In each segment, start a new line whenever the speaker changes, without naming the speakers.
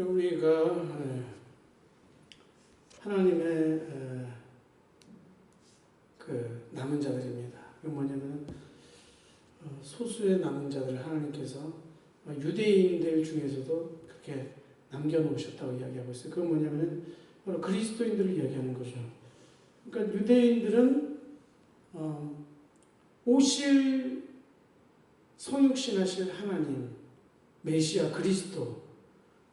우리가 하나님의 그 남은 자들입니다. 그 뭐냐면 소수의 남은 자들을 하나님께서 유대인들 중에서도 그렇게 남겨놓으셨다고 이야기하고 있어요. 그건 뭐냐면 바로 그리스도인들을 이야기하는 거죠. 그러니까 유대인들은 오실 성육신하실 하나님, 메시아 그리스도,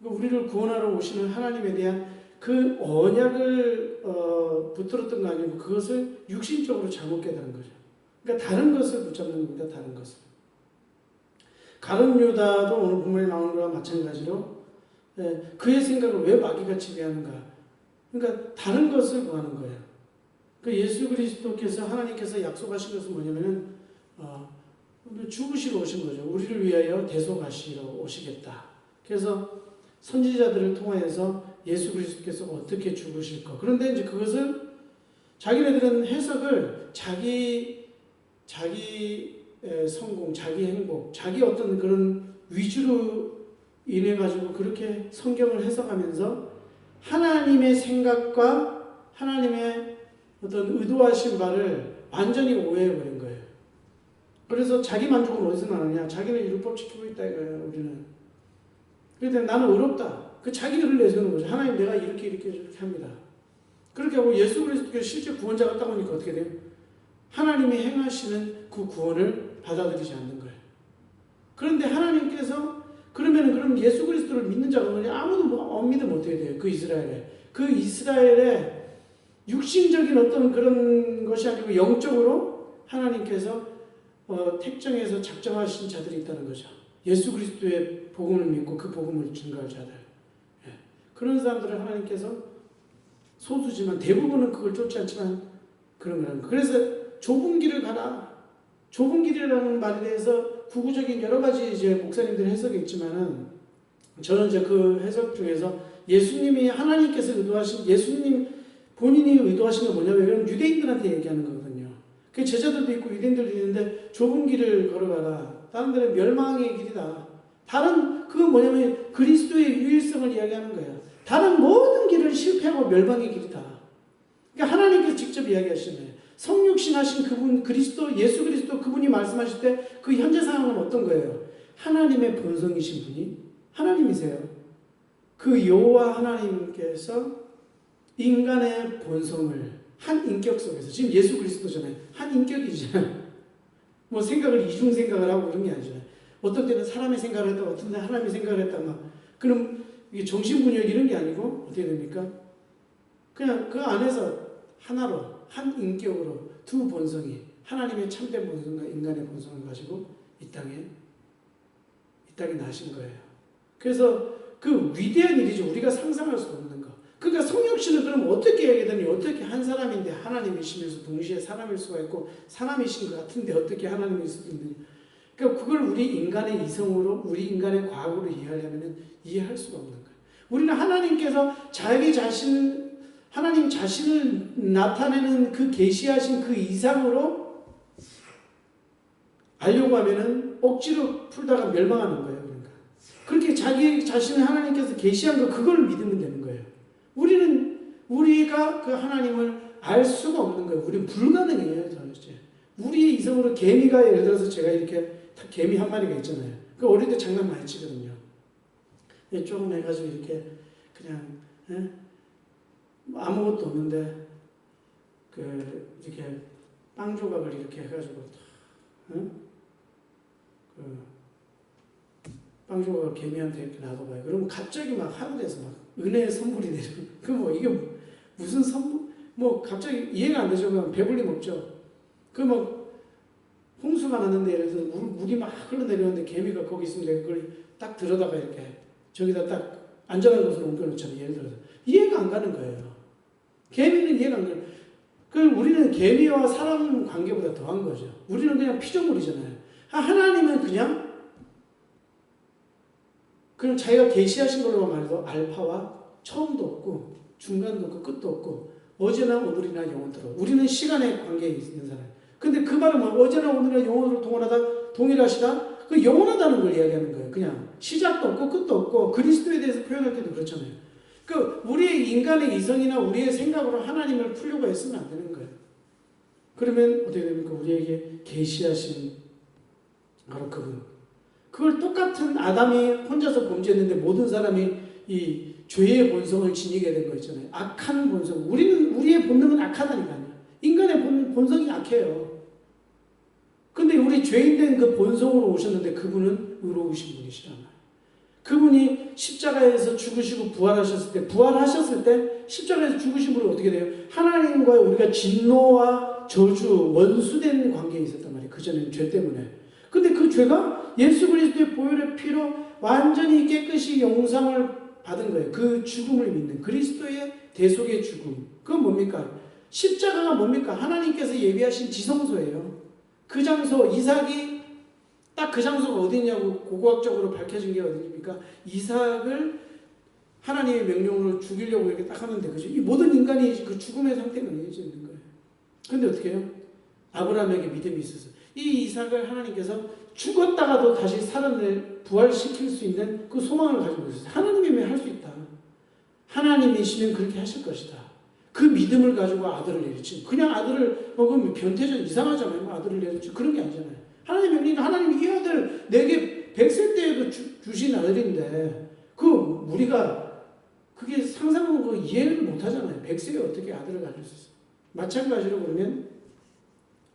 우리를 구원하러 오시는 하나님에 대한 그 언약을 붙들었던 거 아니고 그것을 육신적으로 잘못 깨달은 거죠. 그러니까 다른 것을 붙잡는 겁니다. 다른 것을. 가룟 유다도 오늘 본문에 나오는 거와 마찬가지로 그의 생각을 왜 마귀가 지배하는가. 그러니까 다른 것을 구하는 거예요. 그 예수 그리스도께서 하나님께서 약속하신 것은 뭐냐면은 죽으시러 오신 거죠. 우리를 위하여 대속하시러 오시겠다. 그래서 선지자들을 통하여서 예수 그리스도께서 어떻게 죽으실 거. 그런데 이제 그것을 자기네들은 해석을 자기 성공, 자기 행복, 자기 어떤 그런 위주로 인해 가지고 그렇게 성경을 해석하면서 하나님의 생각과 하나님의 어떤 의도하신 바를 완전히 오해해버린 거예요. 그래서 자기 만족은 어디서 나느냐? 자기는 율법 지키고 있다 이거예요. 우리는. 그런데 나는 어렵다. 그 자기를 내세우는 거죠. 하나님 내가 이렇게 합니다. 그렇게 하고 예수 그리스도께서 실제 구원자가 딱 오니까 어떻게 돼요? 하나님이 행하시는 그 구원을 받아들이지 않는 거예요. 그런데 하나님께서 그럼 예수 그리스도를 믿는 자가 뭐냐? 아무도 믿으면 어떻게 돼요? 그 이스라엘의 육신적인 어떤 그런 것이 아니고 영적으로 하나님께서 택정해서 작정하신 자들이 있다는 거죠. 예수 그리스도의 복음을 믿고 그 복음을 증거할 자들. 그런 사람들을 하나님께서 소수지만 대부분은 그걸 쫓지 않지만 그런 거라는 거예요. 그래서 좁은 길을 가라. 좁은 길이라는 말에 대해서 구구적인 여러 가지 이제 목사님들 해석이 있지만은 저는 이제 그 해석 중에서 예수님이 하나님께서 의도하신 예수님 본인이 의도하신 건 뭐냐면 이건 유대인들한테 얘기하는 거거든요. 그 제자들도 있고 유대인들도 있는데 좁은 길을 걸어가라. 다른 데는 멸망의 길이다. 그건 뭐냐면 그리스도의 유일성을 이야기하는 거예요. 다른 모든 길은 실패하고 멸망의 길이다. 그러니까 하나님께서 직접 이야기하시는 거예요. 성육신하신 그분 그리스도 예수 그리스도 그분이 말씀하실 때 그 현재 상황은 어떤 거예요? 하나님의 본성이신 분이 하나님이세요. 그 여호와 하나님께서 인간의 본성을 한 인격 속에서 지금 예수 그리스도잖아요. 한 인격이잖아요. 뭐 생각을 이중 생각을 하고 그런 게 아니잖아요. 어떤 때는 사람의 생각을 했다, 어떤 때는 하나님의 생각을 했다, 그럼 이게 정신분열 이런 게 아니고 어떻게 됩니까? 그냥 그 안에서 하나로 한 인격으로 두 본성이 하나님의 참된 본성과 인간의 본성을 가지고 이 땅에 나신 거예요. 그래서 그 위대한 일이죠. 우리가 상상할 수 없는 거. 그러니까 성육신은 그럼 어떻게 하게 되니? 어떻게 한 사람인데 하나님이시면서 동시에 사람일 수가 있고 사람이신 것 같은데 어떻게 하나님일 수도 있느냐. 그러니까 그걸 우리 인간의 이성으로 우리 인간의 과거로 이해하려면 이해할 수가 없는 거예요. 우리는 하나님께서 하나님 자신을 나타내는 그 계시하신 그 이상으로 알려고 하면은 억지로 풀다가 멸망하는 거예요. 그러니까 그렇게 자기 자신을 하나님께서 계시한 거 그걸 믿으면 되는 거예요. 우리가 그 하나님을 알 수가 없는 거예요. 우리는 불가능해요. 도대체. 우리의 이성으로 개미가 예를 들어서 제가 이렇게 개미 한 마리가 있잖아요. 그 어릴 때 장난 많이 치거든요. 조금 해가지고 이렇게 그냥 아무것도 없는데 이렇게 빵 조각을 이렇게 해가지고 빵 조각을 개미한테 이렇게 놔둬봐요. 그러면 갑자기 막 하늘에서 막 은혜의 선물이 내리고 뭐 이게 무슨 선물? 갑자기 이해가 안 되죠. 그냥 배불림 없죠. 홍수가 났는데 예를 들어서 물이 막 흘러내리는데 개미가 거기 있으면 내가 그걸 딱 들여다가 이렇게 저기다 딱 안전한 곳으로 옮겨놓잖아요. 예를 들어서 이해가 안 가는 거예요. 개미는 이해가 안 가는 거예요. 우리는 개미와 사람 관계보다 더한 거죠. 우리는 그냥 피조물이잖아요. 하나님은 그냥 자기가 계시하신 걸로 말해도 알파와 처음도 없고 중간도 없고 끝도 없고 어제나 오늘이나 영원토록. 우리는 시간의 관계에 있는 사람. 근데 그 말은 어제나 오늘이나 영원토록 동일하시다? 그 영원하다는 걸 이야기하는 거예요. 그냥 시작도 없고 끝도 없고 그리스도에 대해서 표현할 때도 그렇잖아요. 그 우리의 인간의 이성이나 우리의 생각으로 하나님을 풀려고 했으면 안 되는 거예요. 그러면 어떻게 됩니까? 우리에게 계시하신 바로 그분. 그걸 똑같은 아담이 혼자서 범죄했는데 모든 사람이 이 죄의 본성을 지니게 된 거 있잖아요. 악한 본성. 우리의 본능은 악하다니까요. 인간의 본성이 악해요. 근데 우리 죄인된 그 본성으로 오셨는데 그분은 의로우신 분이시란 말이에요. 그분이 십자가에서 죽으시고 부활하셨을 때 십자가에서 죽으신 분이 어떻게 돼요? 하나님과 우리가 진노와 저주, 원수된 관계에 있었단 말이에요. 그전에는 죄 때문에. 근데 그 죄가 예수 그리스도의 보혈의 피로 완전히 깨끗이 용서를 받은 거예요. 그 죽음을 믿는 그리스도의 대속의 죽음. 그건 뭡니까? 십자가가 뭡니까? 하나님께서 예비하신 지성소예요. 그 장소, 이삭이 딱 그 장소가 어디냐고 고고학적으로 밝혀진 게 어디입니까? 이삭을 하나님의 명령으로 죽이려고 이렇게 딱 하는데, 그죠? 이 모든 인간이 그 죽음의 상태가 있는 거예요. 근데 어떻게 해요? 아브라함에게 믿음이 있어서 이 이삭을 하나님께서 죽었다가도 다시 살아낼, 부활시킬 수 있는 그 소망을 가지고 있었어요. 하나님이면 할 수 있다. 하나님이시면 그렇게 하실 것이다. 그 믿음을 가지고 아들을 내리치. 그냥 아들을 먹으면 변태죠. 이상하잖아요. 아들을 내리치. 그런 게 아니잖아요. 하나님 명령, 하나님이 이 아들 내게 100세 때에도 주신 아들인데, 우리가 그게 상상하고 이해를 못 하잖아요. 100세에 어떻게 아들을 가질 수 있어요. 마찬가지로 그러면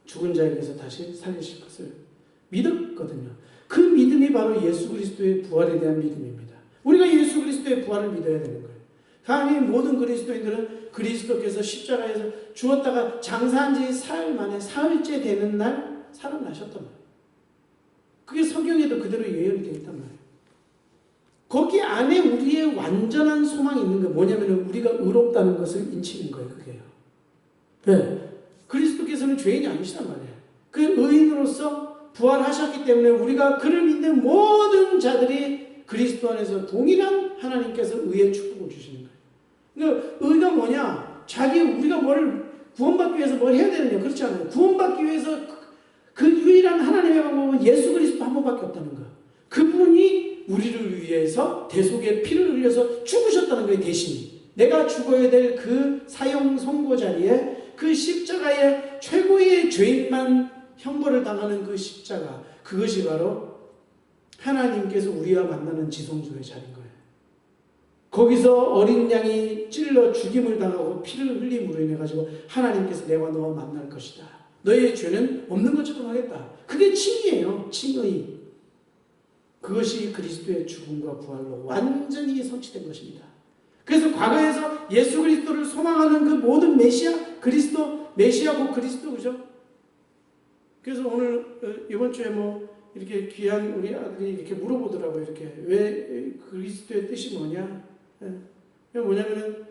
죽은 자에게서 다시 살리실 것을 믿었거든요. 그 믿음이 바로 예수 그리스도의 부활에 대한 믿음입니다. 우리가 예수 그리스도의 부활을 믿어야 되는 거예요. 다음에 모든 그리스도인들은 그리스도께서 십자가에서 죽었다가 장사한 지 사흘 만에 사흘째 되는 날 살아나셨단 말이에요. 그게 성경에도 그대로 예언이 되어 있단 말이에요. 거기 안에 우리의 완전한 소망이 있는 거예요. 뭐냐면 우리가 의롭다는 것을 인치는 거예요. 그게요. 네. 그리스도께서는 죄인이 아니시단 말이에요. 그 의인으로서 부활하셨기 때문에 우리가 그를 믿는 모든 자들이 그리스도 안에서 동일한 하나님께서 의의 축복을 주시는 거예요. 그러니까 의가 뭐냐? 우리가 구원받기 위해서 뭘 해야 되느냐? 그렇지 않아요. 구원받기 위해서 그 유일한 하나님의 방법은 예수 그리스도 한 번밖에 없다는 거예요. 그분이 우리를 위해서 대속의 피를 흘려서 죽으셨다는 거예요. 대신이. 내가 죽어야 될 그 사형 선고 자리에 그 십자가의 최고의 죄인만 형벌을 당하는 그 십자가, 그것이 바로 하나님께서 우리와 만나는 지성소의 자리인 거예요. 거기서 어린 양이 찔러 죽임을 당하고 피를 흘림으로 인해 가지고 하나님께서 내와 너와 만날 것이다. 너의 죄는 없는 것처럼 하겠다. 그게 칭의예요. 칭의. 그것이 그리스도의 죽음과 부활로 완전히 성취된 것입니다. 그래서 과거에서 예수 그리스도를 소망하는 그 모든 메시아, 메시아고 그리스도, 그죠? 그래서 오늘, 이번 주에 이렇게 귀한 우리 아들이 이렇게 물어보더라고요. 이렇게. 왜 그리스도의 뜻이 뭐냐? 뭐냐면은,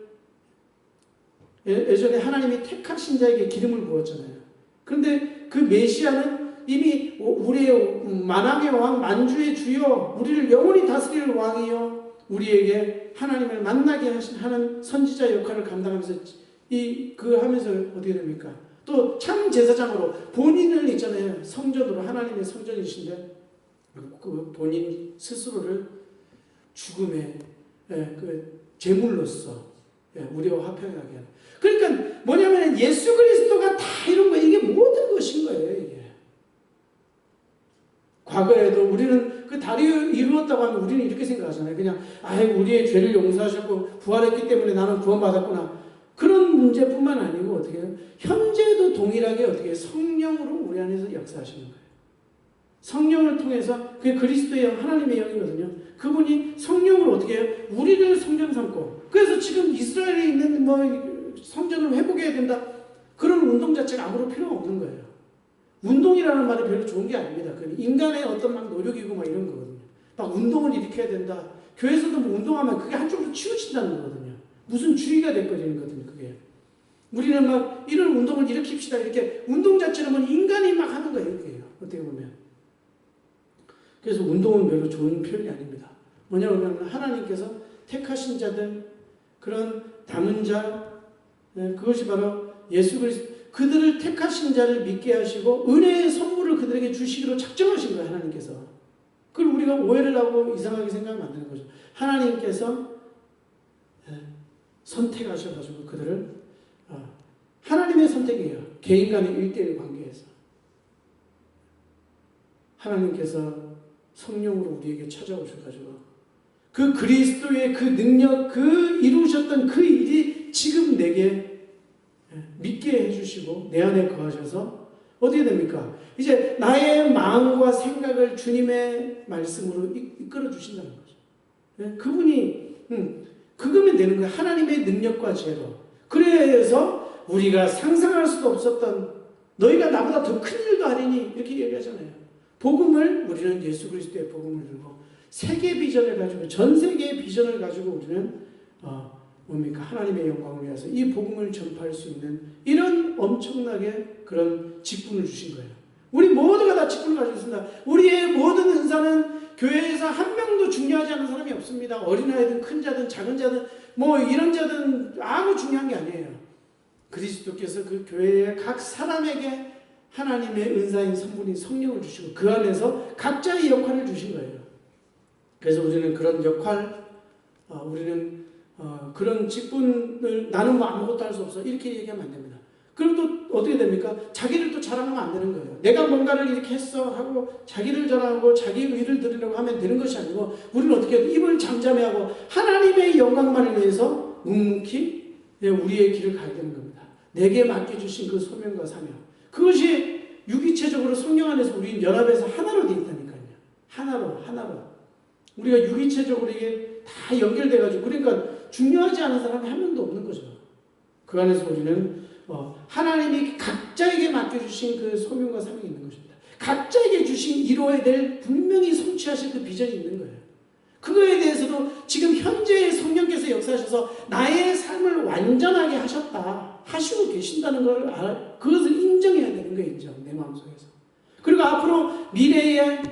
예전에 하나님이 택하신 자에게 기름을 부었잖아요. 그런데 그 메시아는 이미 우리의 만왕의 왕, 만주의 주여, 우리를 영원히 다스릴 왕이요, 우리에게 하나님을 만나게 하는 선지자 역할을 감당하면서 하면서 어떻게 됩니까? 또 참 제사장으로 본인을 있잖아요. 성전으로, 하나님의 성전이신데 그 본인 스스로를 죽음의 그 제물로서 우리와 화평하게 하는. 그러니까 뭐냐면 예수 그리스도가 다 이런 거예요. 이게 모든 것인 거예요. 이게. 과거에도 우리는 그 달이 이루었다고 하면 우리는 이렇게 생각하잖아요. 그냥 우리의 죄를 용서하셨고 부활했기 때문에 나는 구원받았구나. 그런 문제뿐만 아니고 어떻게 해요? 현재도 동일하게 어떻게 성령으로 우리 안에서 역사하시는 거예요. 성령을 통해서 그게 그리스도의 영, 하나님의 영이거든요. 그분이 성령으로 어떻게 해요? 우리를 성전 삼고. 그래서 지금 이스라엘에 있는 성전을 회복해야 된다. 그런 운동 자체가 아무런 필요가 없는 거예요. 운동이라는 말이 별로 좋은 게 아닙니다. 인간의 어떤 노력이고 이런 거거든요. 막 운동을 일으켜야 된다. 교회에서도 운동하면 그게 한쪽으로 치우친다는 거거든요. 무슨 주의가 돼버리는 그게. 우리는 이런 운동을 일으킵시다. 이렇게 운동 자체는 인간이 막 하는 거예요. 그게요. 어떻게 보면. 그래서 운동은 별로 좋은 표현이 아닙니다. 뭐냐면 하나님께서 택하신 자들, 그런 남은 자, 그것이 바로 예수 그리스도, 그들을 택하신 자를 믿게 하시고 은혜의 선물을 그들에게 주시기로 작정하신 거예요. 하나님께서. 우리가 오해를 하고 이상하게 생각하면 안 되는 거죠. 하나님께서 선택하셔가지고 그들을 하나님의 선택이에요. 개인 간의 1대1 관계에서 하나님께서 성령으로 우리에게 찾아오셔가지고 그 그리스도의 그 능력, 그 이루셨던 그 일이 지금 내게 믿게 해주시고 내 안에 거하셔서 어떻게 됩니까? 이제 나의 마음과 생각을 주님의 말씀으로 이끌어 주신다는 거죠. 그분이 그거면 되는 거예요. 하나님의 능력과 지혜로. 그래서 우리가 상상할 수도 없었던 너희가 나보다 더 큰 일도 아니니 이렇게 얘기하잖아요. 복음을 우리는 예수 그리스도의 복음을 들고 세계 비전을 가지고 전 세계의 비전을 가지고 우리는 뭡니까? 하나님의 영광을 위해서 이 복음을 전파할 수 있는 이런 엄청나게 그런 직분을 주신 거예요. 우리 모두가 다 직분을 가지고 있습니다. 우리의 모든 은사는 교회에서 한 명도 중요하지 않은 사람이 없습니다. 어린아이든 큰 자든 작은 자든 뭐 이런 자든 아무 중요한 게 아니에요. 그리스도께서 그 교회의 각 사람에게 하나님의 은사인 성분인 성령을 주시고 그 안에서 각자의 역할을 주신 거예요. 그래서 우리는 그런 역할, 우리는 그런 직분을 나는 뭐 아무것도 할 수 없어 이렇게 얘기하면 안 됩니다. 그럼 또 어떻게 됩니까? 자기를 또 자랑하면 안 되는 거예요. 내가 뭔가를 이렇게 했어 하고 자기를 자랑하고 자기 의를 드리려고 하면 되는 것이 아니고 우리는 어떻게 해요? 입을 잠잠해하고 하나님의 영광만을 위해서 묵묵히 우리의 길을 가야 되는 겁니다. 내게 맡겨주신 그 소명과 사명, 그것이 유기체적으로 성령 안에서 우리 연합해서 하나로 되어 있다니까요. 하나로 우리가 유기체적으로 이게 다 연결돼가지고 그러니까 중요하지 않은 사람이 한 명도 없는 거죠. 그 안에서 우리는 하나님이 각자에게 맡겨주신 그 소명과 사명이 있는 것입니다. 각자에게 주신 이루어야 될 분명히 성취하실 그 비전이 있는 거예요. 그거에 대해서도 지금 현재의 성령께서 역사하셔서 나의 삶을 완전하게 하시고 계신다는 걸 그것을 인정해야 되는 거예요. 인정. 내 마음속에서. 그리고 앞으로 미래에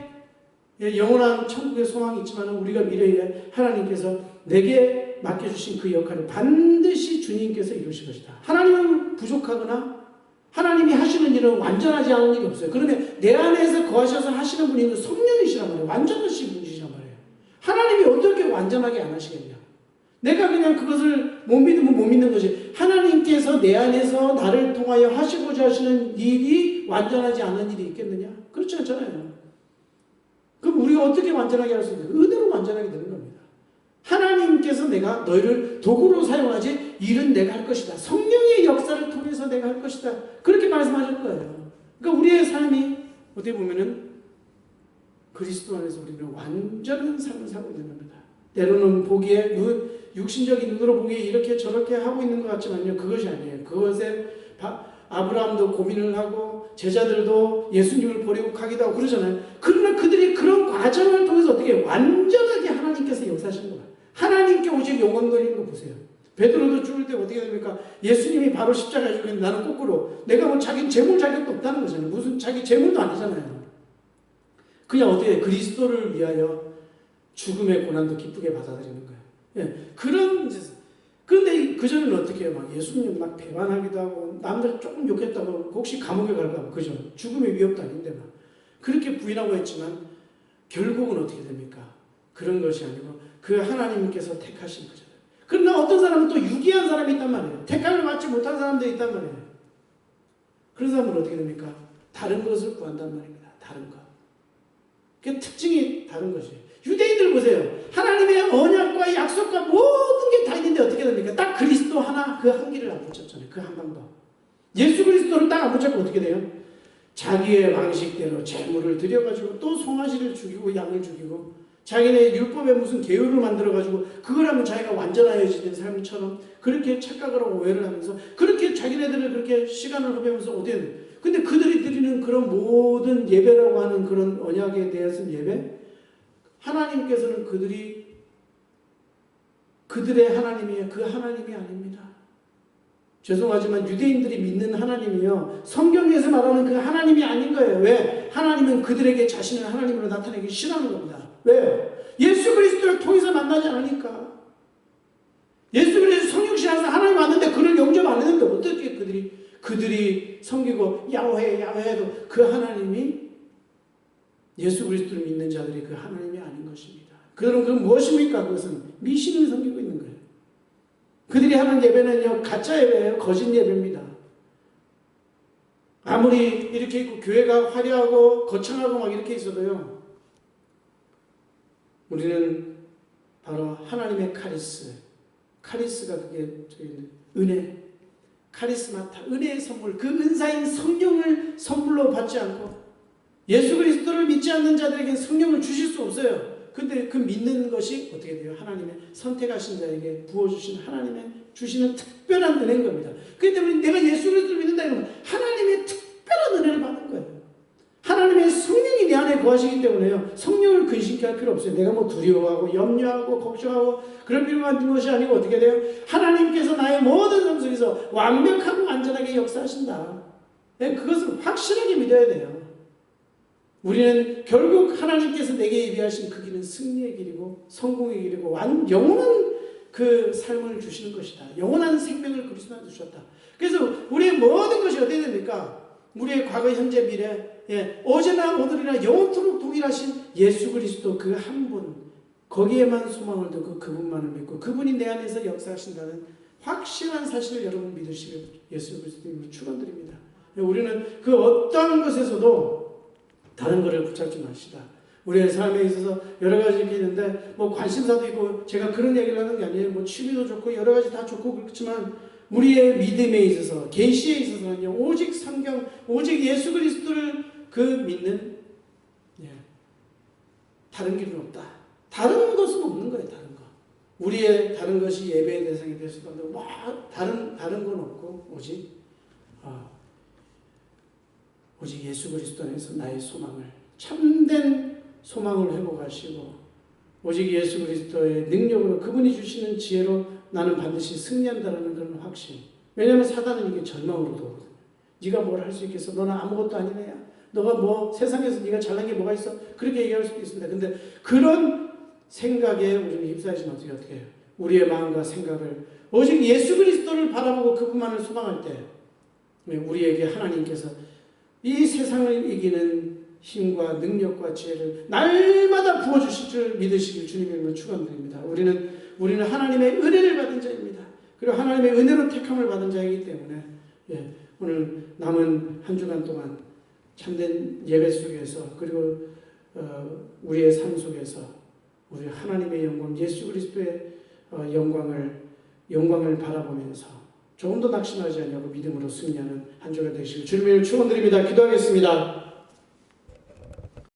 영원한 천국의 소망이 있지만 우리가 미래에 하나님께서 내게 맡겨주신 그 역할을 반드시 주님께서 이루실 것이다. 하나님은 부족하거나 하나님이 하시는 일은 완전하지 않은 일이 없어요. 그러면 내 안에서 거하셔서 하시는 분이 성령이시란 말이에요. 완전하신 분이시란 말이에요. 하나님이 어떻게 완전하게 안 하시겠냐. 내가 그냥 그것을 못 믿으면 못 믿는 것이 하나님께서 내 안에서 나를 통하여 하시고자 하시는 일이 완전하지 않은 일이 있겠느냐? 그렇지 않잖아요. 그럼 우리가 어떻게 완전하게 할 수 있는가? 은혜로 완전하게 되는 겁니다. 하나님께서 내가 너희를 도구로 사용하지 일은 내가 할 것이다. 성령의 역사를 통해서 내가 할 것이다. 그렇게 말씀하실 거예요. 그러니까 우리의 삶이 어떻게 보면은 그리스도 안에서 우리는 완전한 삶을 살고 있는 겁니다. 때로는 보기에 육신적인 눈으로 보기에 이렇게 저렇게 하고 있는 것 같지만요. 그것이 아니에요. 그것에 아브라함도 고민을 하고 제자들도 예수님을 버리고 가기도 하고 그러잖아요. 그러나 그들이 그런 과정을 통해서 어떻게 완전하게 하나님께서 역사하시는 거예요. 하나님께 오직 영광 돌리는 거 보세요. 베드로도 죽을 때 어떻게 됩니까? 예수님이 바로 십자가에 죽었는데 나는 거꾸로 내가 뭐 자기 재물 자격도 없다는 거잖아요. 무슨 자기 재물도 아니잖아요. 그냥 어떻게 그리스도를 위하여 죽음의 고난도 기쁘게 받아들이는 거예요. 예, 그런데 그전에는 어떻게 해요? 막 예수님 막 배반하기도 하고 남들 조금 욕했다고 혹시 감옥에 갈까? 그죠? 죽음의 위협도 아닌데 막 그렇게 부인하고 했지만 결국은 어떻게 됩니까? 그런 것이 아니고 그 하나님께서 택하신 거잖아요. 그러나 어떤 사람은 또 유기한 사람이 있단 말이에요. 택함을 받지 못한 사람들이 있단 말이에요. 그런 사람은 어떻게 됩니까? 다른 것을 구한단 말입니다. 다른 것. 그 특징이 다른 것이에요. 유대인들 보세요. 하나님의 언약과 약속과 모든 게 다 있는데 어떻게 됩니까? 딱 그리스도 하나 그 한 길을 안 붙였잖아요. 그 한 방법. 예수 그리스도를 딱 안 붙잡고 어떻게 돼요? 자기의 방식대로 재물을 드려가지고 또 송아지를 죽이고 양을 죽이고 자기네 율법에 무슨 계율을 만들어가지고 그걸 하면 자기가 완전하여지는 삶처럼 그렇게 착각을 하고 오해를 하면서 그렇게 자기네들을 그렇게 시간을 허비하면서 어떻게 돼요? 근데 그들이 드리는 그런 모든 예배라고 하는 그런 언약에 대해서 예배 하나님께서는 그들의 하나님이에요. 그 하나님이 아닙니다. 죄송하지만 유대인들이 믿는 하나님이요. 성경에서 말하는 그 하나님이 아닌 거예요. 왜? 하나님은 그들에게 자신을 하나님으로 나타내기 싫어하는 겁니다. 왜요? 예수 그리스도를 통해서 만나지 않으니까. 예수 그리스도 성육신 안에서 하나님 왔는데 그를 영접 안 했는데 어떻게 그들이 섬기고 야훼 해도 그 하나님이 예수 그리스도를 믿는 자들이 그 하나님이 아닌 것입니다. 그들은 무엇입니까? 그것은 미신을 섬기고 있는 거예요. 그들이 하는 예배는요, 가짜 예배예요. 거짓 예배입니다. 아무리 이렇게 있고 교회가 화려하고 거창하고 막 이렇게 있어도요, 우리는 바로 하나님의 카리스가 그게 저희 은혜, 카리스마타, 은혜의 선물, 그 은사인 성령을 선물로 받지 않고 예수 그리스도를 믿지 않는 자들에게 성령을 주실 수 없어요. 근데 그 믿는 것이 어떻게 돼요? 하나님의 선택하신 자에게 부어주신 하나님의 주시는 특별한 은혜인 겁니다. 그렇기 때문에 내가 예수 그리스도를 믿는다 이러면 하나님의 특별한 은혜를 받는 거예요. 하나님의 성령이 내 안에 거하시기 때문에요, 성령을 근심케 할 필요 없어요. 내가 뭐 두려워하고 염려하고 걱정하고 그럴 필요가 있는 것이 아니고 어떻게 돼요? 하나님께서 나의 모든 삶 속에서 완벽하고 안전하게 역사하신다. 그것을 확실하게 믿어야 돼요. 우리는 결국 하나님께서 내게 예비하신 그 길은 승리의 길이고 성공의 길이고 영원한 그 삶을 주시는 것이다. 영원한 생명을 그리스도 안에 주셨다. 그래서 우리의 모든 것이 어떻게 됩니까? 우리의 과거, 현재, 미래, 어제나 오늘이나 영원토록 동일하신 예수 그리스도 그 한 분, 거기에만 소망을 두고 그분만을 믿고 그분이 내 안에서 역사하신다는 확실한 사실을 여러분 믿으시길 예수 그리스도님을 축원드립니다. 우리는 그 어떠한 것에서도 다른 것을 붙잡지 마시다. 우리의 삶에 있어서 여러 가지 이렇게 있는데 뭐 관심사도 있고 제가 그런 얘기를 하는 게 아니에요. 뭐 취미도 좋고 여러 가지 다 좋고 그렇지만 우리의 믿음에 있어서 계시에 있어서는요, 오직 성경, 오직 예수 그리스도를 그 믿는 다른 길은 없다. 다른 것은 없는 거예요. 다른 거. 우리의 다른 것이 예배의 대상이 될 수도 없고 뭐 다른 건 없고 오직 예수 그리스도 안에서 나의 소망을, 참된 소망을 회복하시고 오직 예수 그리스도의 능력으로 그분이 주시는 지혜로 나는 반드시 승리한다는 그런 확신. 왜냐하면 사단은 이게 절망으로 도거든요. 네가 뭘 할 수 있겠어? 너는 아무것도 아닌 애야. 너가 뭐 세상에서 네가 잘난 게 뭐가 있어? 그렇게 얘기할 수도 있습니다. 근데 그런 생각에 우리는 휩싸이시면 어떻게 해요? 우리의 마음과 생각을 오직 예수 그리스도를 바라보고 그분만을 소망할 때 우리에게 하나님께서 이 세상을 이기는 힘과 능력과 지혜를 날마다 부어주실 줄 믿으시길 주님의 이름으로 축원드립니다. 우리는 하나님의 은혜를 받은 자입니다. 그리고 하나님의 은혜로 택함을 받은 자이기 때문에 오늘 남은 한 주간 동안 참된 예배 속에서 그리고 우리의 삶 속에서 우리 하나님의 영광, 예수 그리스도의 영광을 바라보면서 조금도 낙심하지 않냐고 믿음으로 승리하는 한 주가 되시길 주님의 축원드립니다. 기도하겠습니다.